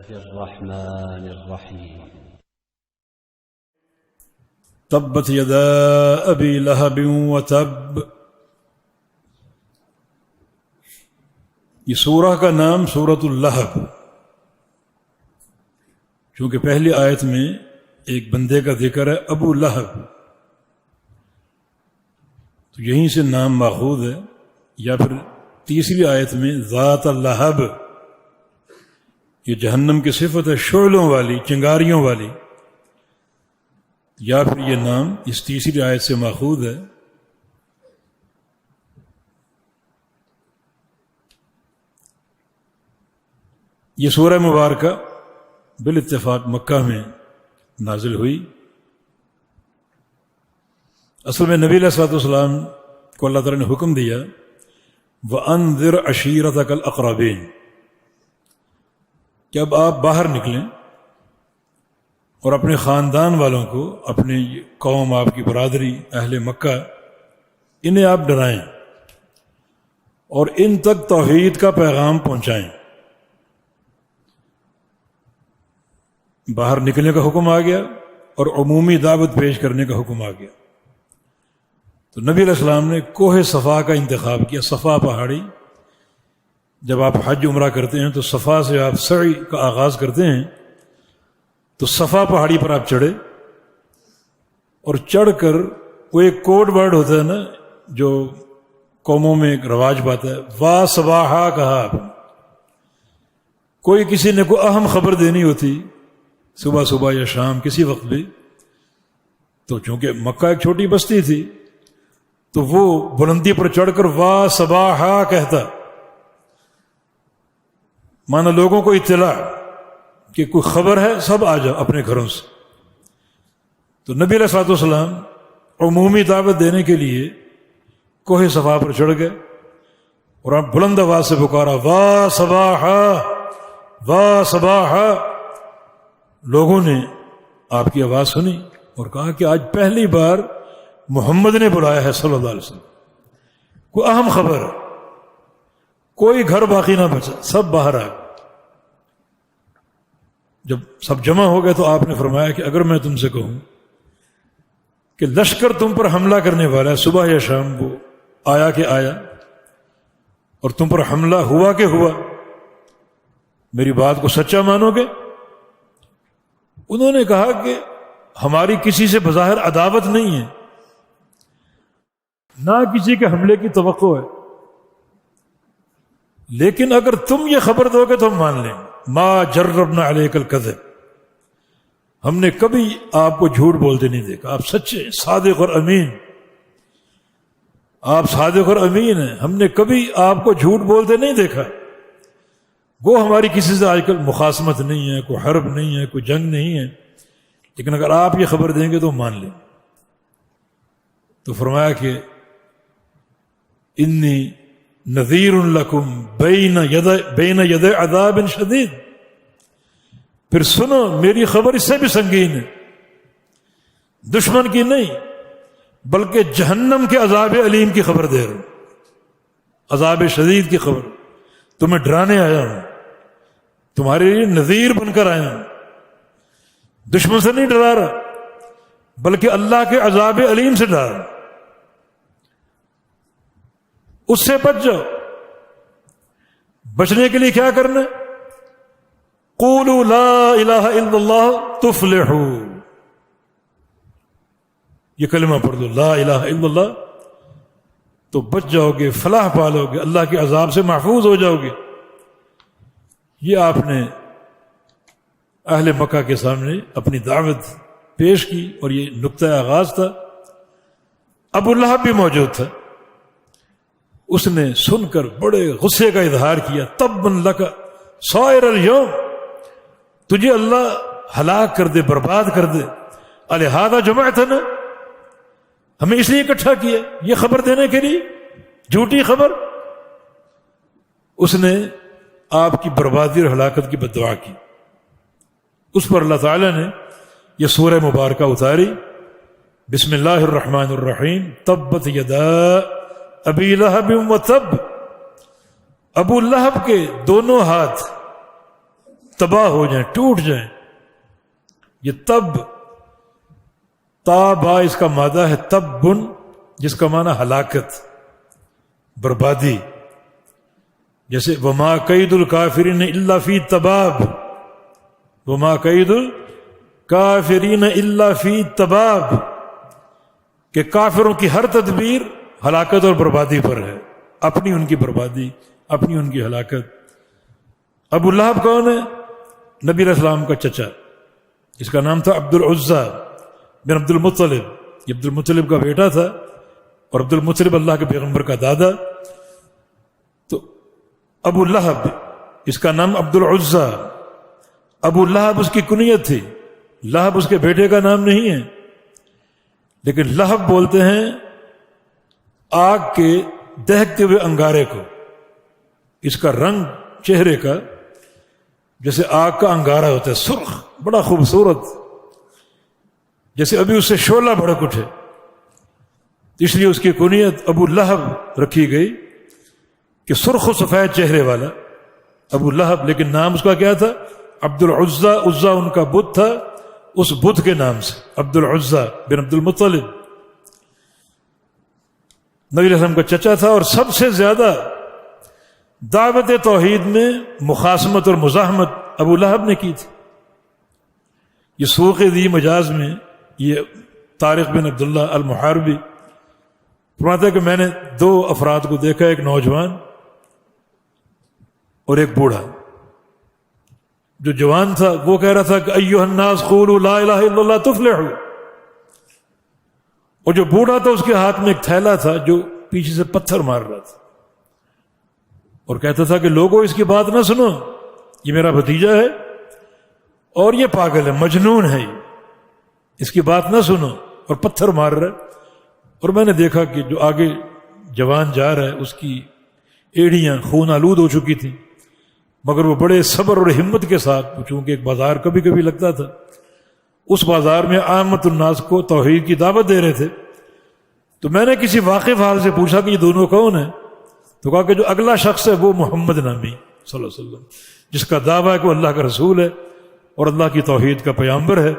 الرحمن الرحيم تبت يدا ابی لہب وتب. یہ سورہ کا نام سورۃ اللہب، چونکہ پہلی آیت میں ایک بندے کا ذکر ہے ابو لہب، تو یہیں سے نام ماخوذ ہے. یا پھر تیسری آیت میں ذات اللہب، یہ جہنم کی صفت ہے شعلوں والی، چنگاریوں والی، یا پھر یہ نام اس تیسری آیت سے ماخوذ ہے. یہ سورہ مبارکہ بالاتفاق مکہ میں نازل ہوئی. اصل میں نبی علیہ الصلوۃ والسلام کو اللہ تعالیٰ نے حکم دیا وَأَنذِرْ عَشِيرَتَكَ الْأَقْرَبِينَ کہ اب آپ باہر نکلیں اور اپنے خاندان والوں کو، اپنے قوم، آپ کی برادری اہل مکہ، انہیں آپ ڈرائیں اور ان تک توحید کا پیغام پہنچائیں. باہر نکلنے کا حکم آ گیا اور عمومی دعوت پیش کرنے کا حکم آ گیا. تو نبی علیہ السلام نے کوہ صفا کا انتخاب کیا. صفا پہاڑی، جب آپ حج عمرہ کرتے ہیں تو صفا سے آپ سعی کا آغاز کرتے ہیں، تو صفا پہاڑی پر آپ چڑھے اور چڑھ کر وہ ایک کوڈ ورڈ ہوتا ہے نا جو قوموں میں ایک رواج بات ہے، وا صباحا کہا آپ نے. کوئی کسی نے کوئی اہم خبر دینی ہوتی صبح صبح یا شام کسی وقت بھی، تو چونکہ مکہ ایک چھوٹی بستی تھی تو وہ بلندی پر چڑھ کر وا صباحا کہتا، مانا لوگوں کو اطلاع کہ کوئی خبر ہے، سب آ جاؤ اپنے گھروں سے. تو نبی علیہ الصلوۃ والسلام عمومی دعوت دینے کے لیے کوہ صفا پر چڑھ گئے اور آپ بلند آواز سے پکارا وا صباحا وا صباحا. لوگوں نے آپ کی آواز سنی اور کہا کہ آج پہلی بار محمد نے بلایا ہے صلی اللہ علیہ وسلم، کوئی اہم خبر ہے. کوئی گھر باقی نہ بچا، سب باہر آ گئے. جب سب جمع ہو گئے تو آپ نے فرمایا کہ اگر میں تم سے کہوں کہ لشکر تم پر حملہ کرنے والا ہے صبح یا شام، وہ آیا کہ آیا اور تم پر حملہ ہوا کہ ہوا، میری بات کو سچا مانو گے؟ انہوں نے کہا کہ ہماری کسی سے بظاہر عداوت نہیں ہے، نہ کسی کے حملے کی توقع ہے، لیکن اگر تم یہ خبر دو گے تو ہم مان لیں. ما جربنا علیک الکذب، ہم نے کبھی آپ کو جھوٹ بولتے نہیں دیکھا، آپ سچے صادق اور امین، آپ صادق اور امین ہیں، ہم نے کبھی آپ کو جھوٹ بولتے نہیں دیکھا. وہ ہماری کسی سے آج کل مخاصمت نہیں ہے، کوئی حرب نہیں ہے، کوئی جنگ نہیں ہے، لیکن اگر آپ یہ خبر دیں گے تو مان لیں. تو فرمایا کہ انی نذیر لکم بین ید عذاب شدید. پھر سنو میری خبر اس سے بھی سنگین ہے، دشمن کی نہیں بلکہ جہنم کے عذاب علیم کی خبر دے رہا ہوں، عذاب شدید کی خبر. تمہیں ڈرانے آیا ہوں، تمہارے لیے نذیر بن کر آیا ہوں. دشمن سے نہیں ڈرا رہا بلکہ اللہ کے عذاب علیم سے ڈرا رہا. اس سے بچ جاؤ. بچنے کے لیے کیا کرنا؟ قولوا لا الہ الا اللہ تفلحوا، یہ کلمہ پڑھ دو لا الہ الا اللہ، تو بچ جاؤ گے، فلاح پالو گے، اللہ کے عذاب سے محفوظ ہو جاؤ گے. یہ آپ نے اہل مکہ کے سامنے اپنی دعوت پیش کی اور یہ نقطہ آغاز تھا. ابو لہب بھی موجود تھا، اس نے سن کر بڑے غصے کا اظہار کیا. تبا لک سائر الیوم، تجھے اللہ ہلاک کر دے، برباد کر دے. الہذا جمعتنا، ہمیں اس لیے اکٹھا کیا یہ خبر دینے کے لیے، جھوٹی خبر. اس نے آپ کی بربادی اور ہلاکت کی بد دعا کی. اس پر اللہ تعالی نے یہ سورہ مبارکہ اتاری. بسم اللہ الرحمن الرحیم. تبت یدا ابی لہب وتب، ابو لہب کے دونوں ہاتھ تباہ ہو جائیں، ٹوٹ جائیں. یہ تب، تابا اس کا مادہ ہے تب بن، جس کا معنی ہلاکت، بربادی. جیسے وما کید الکافرین الا فی تباب، وما کید الکافرین الا فی تباب، کہ کافروں کی ہر تدبیر ہلاکت اور بربادی پر ہے، اپنی ان کی بربادی، اپنی ان کی ہلاکت. ابو لہب کون ہے؟ نبی علیہ السلام کا چچا، اس کا نام تھا عبد العزیٰ بن عبد المطلب. یہ عبد المطلب کا بیٹا تھا، اور عبد المطلب اللہ کے پیغمبر کا دادا. تو ابو لہب، اس کا نام عبد العزیٰ. ابو لہب اس کی کنیت تھی، لہب اس کے بیٹے کا نام نہیں ہے. لیکن لہب بولتے ہیں آگ کے دہکتے ہوئے انگارے کو. اس کا رنگ چہرے کا جیسے آگ کا انگارہ ہوتا ہے، سرخ، بڑا خوبصورت، جیسے ابھی اس سے شعلہ بھڑک اٹھے. اس لیے اس کی کنیت ابو لہب رکھی گئی کہ سرخ و سفید چہرے والا ابو لہب. لیکن نام اس کا کیا تھا؟ عبد العزیٰ. عزیٰ ان کا بت تھا، اس بت کے نام سے عبد العزیٰ بن عبد المطلب. نبی علیہ السلام کا چچا تھا، اور سب سے زیادہ دعوت توحید میں مخاصمت اور مزاحمت ابو لہب نے کی تھی. یہ سوق ذی مجاز میں یہ طارق بن عبداللہ المحاربی فرماتا ہے کہ میں نے دو افراد کو دیکھا، ایک نوجوان اور ایک بوڑھا. جو جوان تھا وہ کہہ رہا تھا کہ ایھا الناس قولوا لا الہ الا اللہ تفلحوا، اور جو بوڑھا تھا اس کے ہاتھ میں ایک تھیلا تھا جو پیچھے سے پتھر مار رہا تھا، اور کہتا تھا کہ لوگوں اس کی بات نہ سنو، یہ میرا بھتیجا ہے اور یہ پاگل ہے، مجنون ہے، اس کی بات نہ سنو، اور پتھر مار رہا ہے. اور میں نے دیکھا کہ جو آگے جوان جا رہا ہے اس کی ایڑیاں خون آلود ہو چکی تھیں، مگر وہ بڑے صبر اور ہمت کے ساتھ، چونکہ ایک بازار کبھی کبھی لگتا تھا، اس بازار میں عامت الناس کو توحید کی دعوت دے رہے تھے. تو میں نے کسی واقف حال سے پوچھا کہ یہ دونوں کون ہیں؟ تو کہا کہ جو اگلا شخص ہے وہ محمد نامی صلی اللہ علیہ وسلم، جس کا دعویٰ ہے کہ وہ اللہ کا رسول ہے اور اللہ کی توحید کا پیغمبر ہے.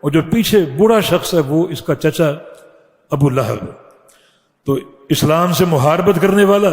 اور جو پیچھے بوڑھا شخص ہے وہ اس کا چچا ابو لہب. تو اسلام سے محاربت کرنے والا